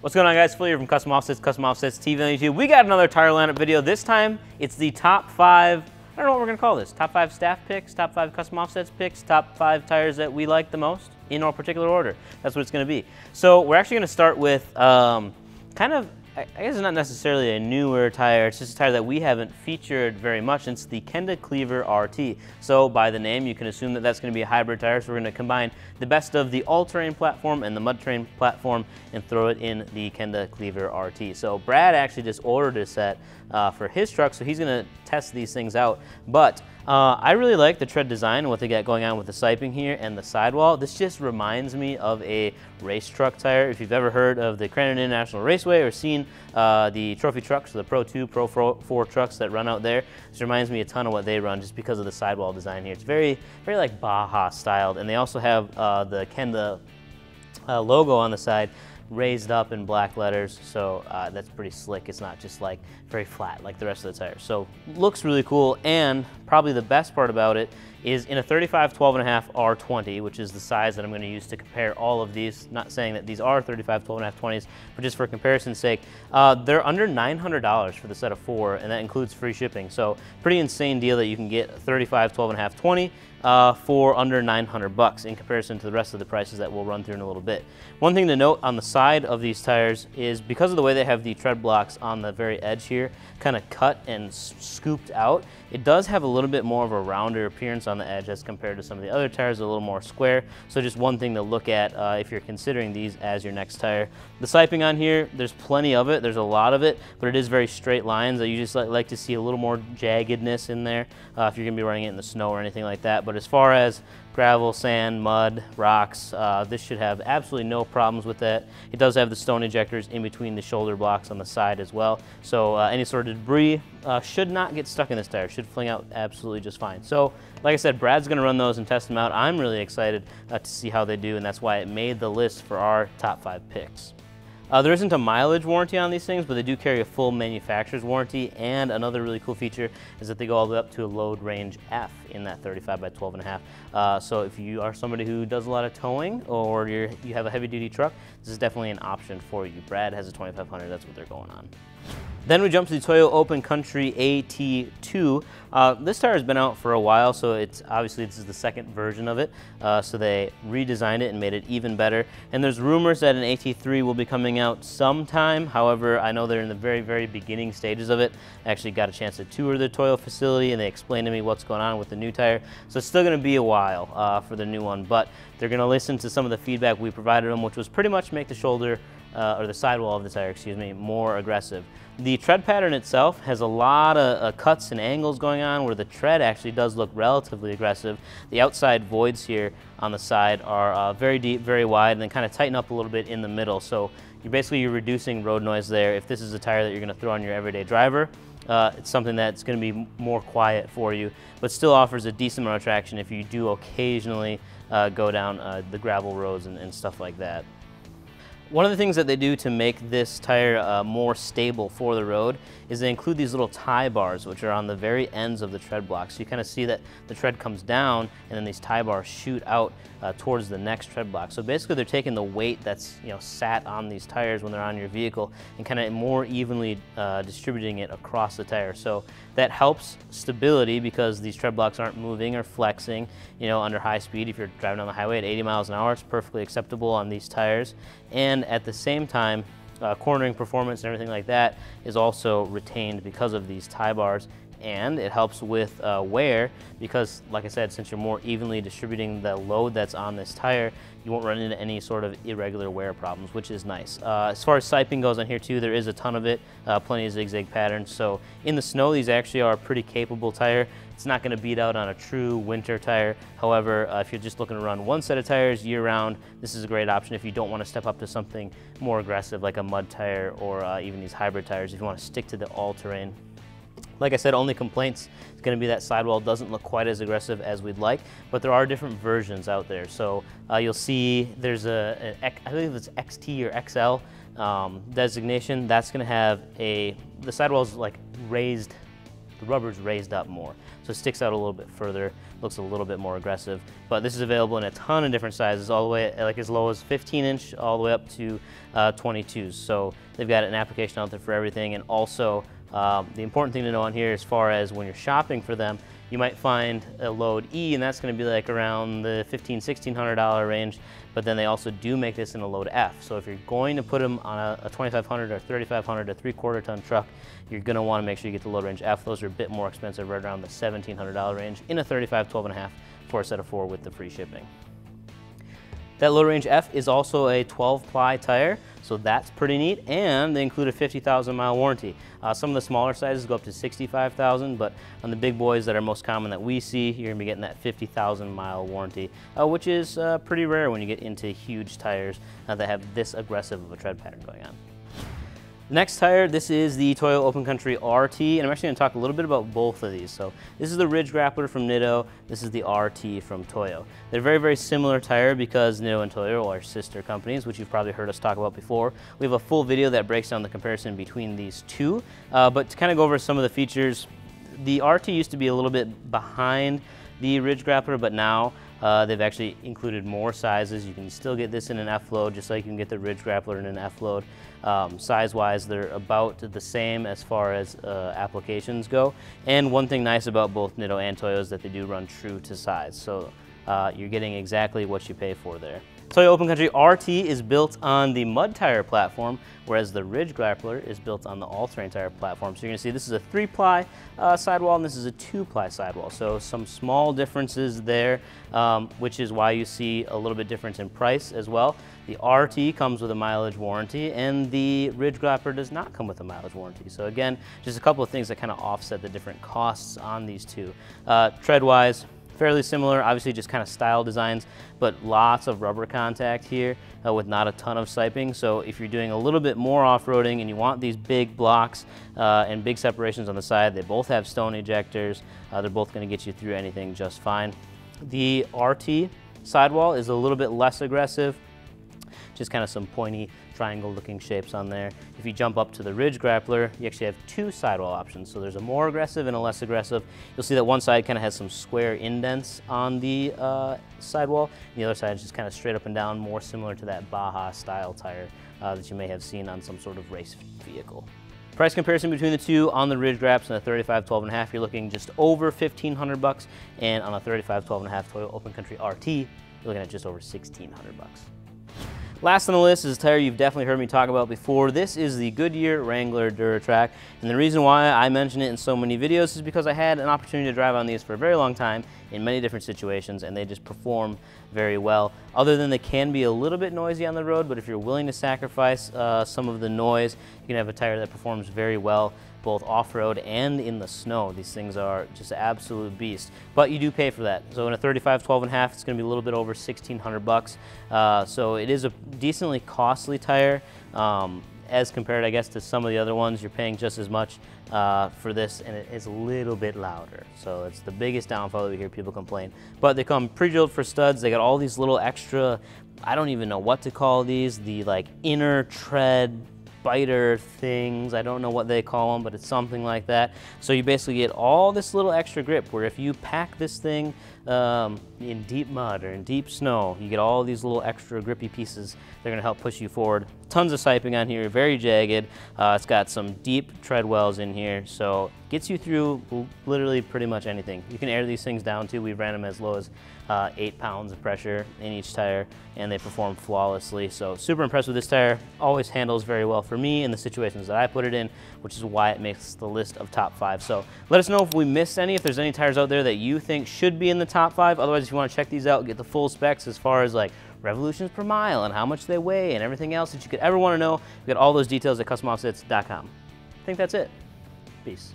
What's going on, guys? Phil here from Custom Offsets TV on YouTube. We got another tire lineup video. This time, it's the top 5, I don't know what we're gonna call this, top 5 staff picks, top 5 custom offsets picks, top 5 tires that we like the most, in no particular order. That's what it's gonna be. So we're actually gonna start with kind of, I guess it's not necessarily a newer tire, it's just a tire that we haven't featured very much. It's the Kenda Cleaver RT. So by the name, you can assume that that's going to be a hybrid tire. So we're going to combine the best of the all-terrain platform and the mud-terrain platform and throw it in the Kenda Cleaver RT. So Brad actually just ordered a set for his truck, so he's going to test these things out. But I really like the tread design and what they got going on with the siping here and the sidewall. This just reminds me of a race truck tire. If you've ever heard of the Crandon International Raceway or seen the trophy trucks, the Pro 2, Pro 4 trucks that run out there, this reminds me a ton of what they run just because of the sidewall design here. It's very, very like Baja styled, and they also have the Kenda logo on the side raised up in black letters, so that's pretty slick. It's not just like very flat like the rest of the tires. So looks really cool, and probably the best part about it is in a 35 12.5 R20, which is the size that I'm going to use to compare all of these. Not saying that these are 35 12.5 20s, but just for comparison's sake, they're under $900 for the set of 4, and that includes free shipping. So pretty insane deal that you can get a 35 12.5 20 for under 900 bucks in comparison to the rest of the prices that we'll run through in a little bit. One thing to note on the side of these tires is because of the way they have the tread blocks on the very edge here, kind of cut and scooped out, it does have a little bit more of a rounder appearance on the edge as compared to some of the other tires, a little more square. So just one thing to look at if you're considering these as your next tire. The siping on here, there's plenty of it, there's a lot of it, but it is very straight lines. You just like to see a little more jaggedness in there if you're gonna be running it in the snow or anything like that. But as far as gravel, sand, mud, rocks, this should have absolutely no problems with that. It does have the stone ejectors in between the shoulder blocks on the side as well. So any sort of debris should not get stuck in this tire, should fling out absolutely just fine. So like I said, Brad's gonna run those and test them out. I'm really excited to see how they do, and that's why it made the list for our top 5 picks. There isn't a mileage warranty on these things, but they do carry a full manufacturer's warranty, and another really cool feature is that they go all the way up to a load range F in that 35 by 12.5. So if you are somebody who does a lot of towing or you have a heavy duty truck, this is definitely an option for you. Brad has a 2500, that's what they're going on. Then we jump to the Toyo Open Country AT2. This tire has been out for a while, so it's obviously this is the second version of it. So they redesigned it and made it even better. And there's rumors that an AT3 will be coming out sometime. However, I know they're in the very, very beginning stages of it. I actually got a chance to tour the Toyo facility, and they explained to me what's going on with the new tire. So it's still going to be a while for the new one, but they're going to listen to some of the feedback we provided them, which was pretty much make the shoulder or the sidewall of the tire, excuse me, more aggressive. The tread pattern itself has a lot of cuts and angles going on where the tread actually does look relatively aggressive. The outside voids here on the side are very deep, very wide, and then kind of tighten up a little bit in the middle. So you're reducing road noise there. If this is a tire that you're going to throw on your everyday driver, it's something that's going to be more quiet for you, but still offers a decent amount of traction if you do occasionally go down the gravel roads and stuff like that. One of the things that they do to make this tire more stable for the road is they include these little tie bars, which are on the very ends of the tread block. So you kind of see that the tread comes down and then these tie bars shoot out towards the next tread block. So basically they're taking the weight that's sat on these tires when they're on your vehicle and kind of more evenly distributing it across the tire. So that helps stability because these tread blocks aren't moving or flexing under high speed. If you're driving on the highway at 80 miles an hour, it's perfectly acceptable on these tires. And at the same time, cornering performance and everything like that is also retained because of these tie bars. And it helps with wear because, like I said, since you're more evenly distributing the load that's on this tire, you won't run into any sort of irregular wear problems, which is nice. As far as siping goes on here too, there is a ton of it, plenty of zigzag patterns. So in the snow, these actually are a pretty capable tire. It's not going to beat out on a true winter tire. However, if you're just looking to run one set of tires year-round, this is a great option if you don't want to step up to something more aggressive like a mud tire or even these hybrid tires if you want to stick to the all-terrain. Like I said, only complaints is going to be that sidewall doesn't look quite as aggressive as we'd like, but there are different versions out there. So you'll see there's I believe it's XT or XL designation. That's going to have the sidewall's like raised the rubber's raised up more. So it sticks out a little bit further, looks a little bit more aggressive. But this is available in a ton of different sizes, all the way like as low as 15-inch, all the way up to 22s. So they've got an application out there for everything. And also, the important thing to know on here, as far as when you're shopping for them, you might find a load E, and that's going to be like around the $1,500–$1,600 range. But then they also do make this in a load F. So if you're going to put them on a 2,500 or 3,500 to 3/4 ton truck, you're going to want to make sure you get the load range F. Those are a bit more expensive, right around the $1,700 range in a 35 12.5 for a set of 4 with the free shipping. That load range F is also a 12-ply tire, so that's pretty neat, and they include a 50,000-mile warranty. Some of the smaller sizes go up to 65,000, but on the big boys that are most common that we see, you're gonna be getting that 50,000-mile warranty, which is pretty rare when you get into huge tires that have this aggressive of a tread pattern going on. The next tire, this is the Toyo Open Country RT, and I'm actually going to talk a little bit about both of these. So this is the Ridge Grappler from Nitto, this is the RT from Toyo. They're very, very similar tire because Nitto and Toyo are sister companies, which you've probably heard us talk about before. We have a full video that breaks down the comparison between these two, but to kind of go over some of the features, the RT used to be a little bit behind the Ridge Grappler, but now they've actually included more sizes. You can still get this in an F load, just like you can get the Ridge Grappler in an F load. Size-wise, they're about the same as far as applications go. And one thing nice about both Nitto and Toyo is that they do run true to size. So you're getting exactly what you pay for there. Toyo Open Country RT is built on the mud tire platform, whereas the Ridge Grappler is built on the all-terrain tire platform. So you're going to see this is a 3-ply sidewall and this is a 2-ply sidewall. So some small differences there, which is why you see a little bit difference in price as well. The RT comes with a mileage warranty and the Ridge Grappler does not come with a mileage warranty. So again, just a couple of things that kind of offset the different costs on these two. Tread-wise, fairly similar, obviously just kind of style designs, but lots of rubber contact here with not a ton of siping. So if you're doing a little bit more off-roading and you want these big blocks and big separations on the side, they both have stone ejectors. They're both going to get you through anything just fine. The RT sidewall is a little bit less aggressive, just kind of some pointy triangle looking shapes on there. If you jump up to the Ridge Grappler, you actually have 2 sidewall options. So there's a more aggressive and a less aggressive. You'll see that one side kind of has some square indents on the sidewall. And the other side is just kind of straight up and down, more similar to that Baja style tire that you may have seen on some sort of race vehicle. Price comparison between the two: on the Ridge Graps and a 35 12.5, you're looking just over $1,500, and on a 35 12.5 Toyo Open Country RT, you're looking at just over $1,600. Last on the list is a tire you've definitely heard me talk about before. This is the Goodyear Wrangler DuraTrack, and the reason why I mention it in so many videos is because I had an opportunity to drive on these for a very long time in many different situations, and they just perform very well. Other than they can be a little bit noisy on the road, but if you're willing to sacrifice some of the noise, you can have a tire that performs very well both off-road and in the snow. These things are just an absolute beast, but you do pay for that. So in a 35 12.5, it's going to be a little bit over $1,600. So it is a decently costly tire as compared, I guess, to some of the other ones. You're paying just as much for this, and it is a little bit louder. So it's the biggest downfall that we hear people complain. But they come pre-drilled for studs. They got all these little extra, I don't even know what to call these, the like inner tread biter things. I don't know what they call them, but it's something like that. So you basically get all this little extra grip where if you pack this thing in deep mud or in deep snow, you get all these little extra grippy pieces. They're going to help push you forward. Tons of siping on here, very jagged. It's got some deep tread wells in here, so gets you through literally pretty much anything. You can air these things down too. We ran them as low as 8 pounds of pressure in each tire, and they perform flawlessly. So super impressed with this tire. Always handles very well for me in the situations that I put it in, which is why it makes the list of top 5. So let us know if we missed any, if there's any tires out there that you think should be in the top 5. Otherwise, if you want to check these out, get the full specs as far as like revolutions per mile and how much they weigh and everything else that you could ever want to know, we got all those details at customoffsets.com. I think that's it. Peace.